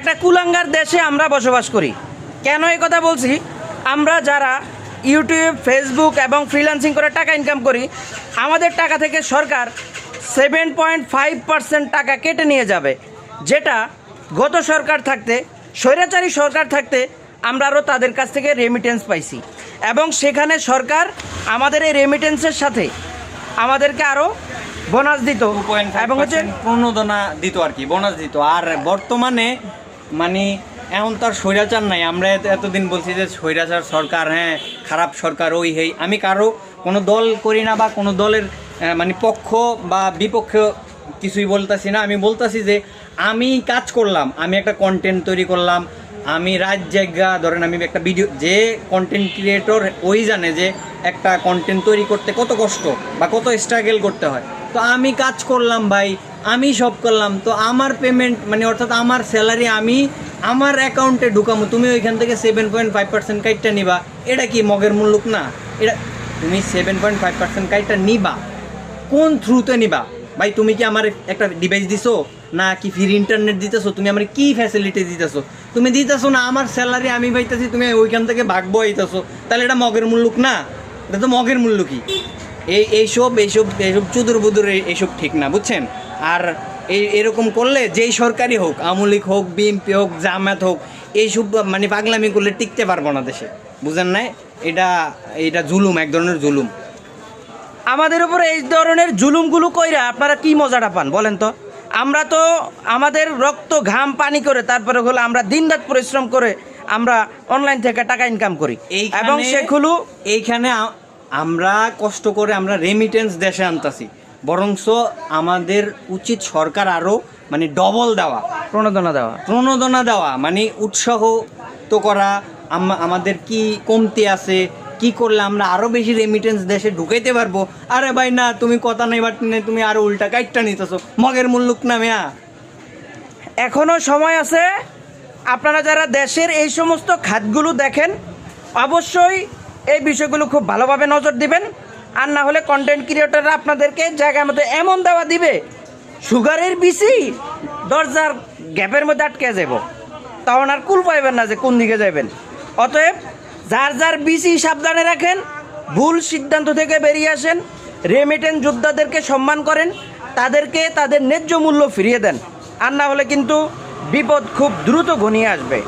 একটা কুলাঙ্গার দেশে আমরা বসবাস করি। কেন এই কথা বলছি? আমরা যারা ইউটিউব, ফেসবুক এবং ফ্রিল্যান্সিং করে টাকা ইনকাম করি, আমাদের টাকা থেকে সরকার 7.5% টাকা কেটে নিয়ে যাবে, যেটা গত সরকার থাকতে, স্বৈরাচারী সরকার থাকতে আমরা আরও তাদের কাছ থেকে রেমিটেন্স পাইছি, এবং সেখানে সরকার আমাদের এই রেমিটেন্সের সাথে আমাদেরকে আরও বোনাস দিত এবং হচ্ছে প্রণোদনা দিত আর কি, বোনাস দিত। আর বর্তমানে মানে এখন তো আর স্বৈরাচার নাই। আমরা এতদিন বলছি যে স্বৈরাচার সরকার, হ্যাঁ খারাপ সরকার, ওই হেই। আমি কারো কোনো দল করি না বা কোনো দলের মানে পক্ষ বা বিপক্ষ কিছুই বলতেছি না। আমি বলতেছি যে আমি কাজ করলাম, আমি একটা কন্টেন্ট তৈরি করলাম, আমি রাত জায়গা ধরেন আমি একটা ভিডিও, যে কন্টেন্ট ক্রিয়েটর ওই জানে যে একটা কন্টেন্ট তৈরি করতে কত কষ্ট বা কত স্ট্রাগল করতে হয়। তো আমি কাজ করলাম ভাই, আমি সব করলাম, তো আমার পেমেন্ট মানে অর্থাৎ আমার স্যালারি আমি আমার অ্যাকাউন্টে ঢুকামো, তুমি ওইখান থেকে 7.5% কাইটটা নিবা। এটা কি মগের মুল্লুক না? এটা তুমি 7.5% কাইটটা নিবা কোন থ্রুতে নিবা ভাই? তুমি কি আমার একটা ডিভাইস দিছো না কি ফ্রি ইন্টারনেট দিতেছো? তুমি আমার কি ফ্যাসিলিটি দিতেছো? তুমি দিতেছো না, আমার স্যালারি আমি পাইতেছি, তুমি ওইখান থেকে ভাগবো আইতেছো, তাহলে এটা মগের মুল্লুক না? এটা তো মগের মুল্লুকই। এইসব চুদুর বুদুর এইসব ঠিক না, বুঝছেন? আর এরকম করলে যেই সরকারি হোক, আওয়ামী লীগ হোক, বিএনপি হোক, জামায়াত হোক, এইসব মানে পাগলামি করলে টিকতে পারবো না দেশে, বুঝেন না? এটা জুলুম, এক ধরনের জুলুম। আমাদের উপর এই ধরনের জুলুমগুলো কইরা আপনারা কি মজাটা পান বলেন তো? আমরা তো আমাদের রক্ত ঘাম পানি করে, তারপরে হলো আমরা দিনরাত পরিশ্রম করে আমরা অনলাইন থেকে টাকা ইনকাম করি, এবং সেগুলো এইখানে আমরা কষ্ট করে আমরা রেমিটেন্স দেশে আনতাছি। বরংস আমাদের উচিত সরকার আরও মানে ডবল দেওয়া, প্রণোদনা দেওয়া, মানে উৎসাহ তো করা। আমাদের কি কমতি আছে, কি করলে আমরা আরও বেশি রেমিটেন্স দেশে ঢুকাইতে পারবো। আরে ভাই না, তুমি কথা নেই বাট নেই, তুমি আরও উল্টা কাইটটা নিতেছো, মগের মুল্লুক না মেয়া। এখনও সময় আছে। আপনারা যারা দেশের এই সমস্ত খাতগুলো দেখেন, অবশ্যই এই বিষয়গুলো খুব ভালোভাবে নজর দিবেন। আর না হলে কন্টেন্ট ক্রিয়েটররা আপনাদেরকে জায়গার মধ্যে এমন দেওয়া দিবে, সুগারের বিসি দরজার গ্যাপের মধ্যে আটকে যাব, তখন আর কুল পাইবেন না যে কোন দিকে যাবেন। অতএব যার যার বিসি সাবধানে রাখেন, ভুল সিদ্ধান্ত থেকে বেরিয়ে আসেন, রেমিটেন্স যোদ্ধাদেরকে সম্মান করেন, তাদেরকে তাদের ন্যায্য মূল্য ফিরিয়ে দেন। আর না হলে কিন্তু বিপদ খুব দ্রুত ঘনিয়ে আসবে।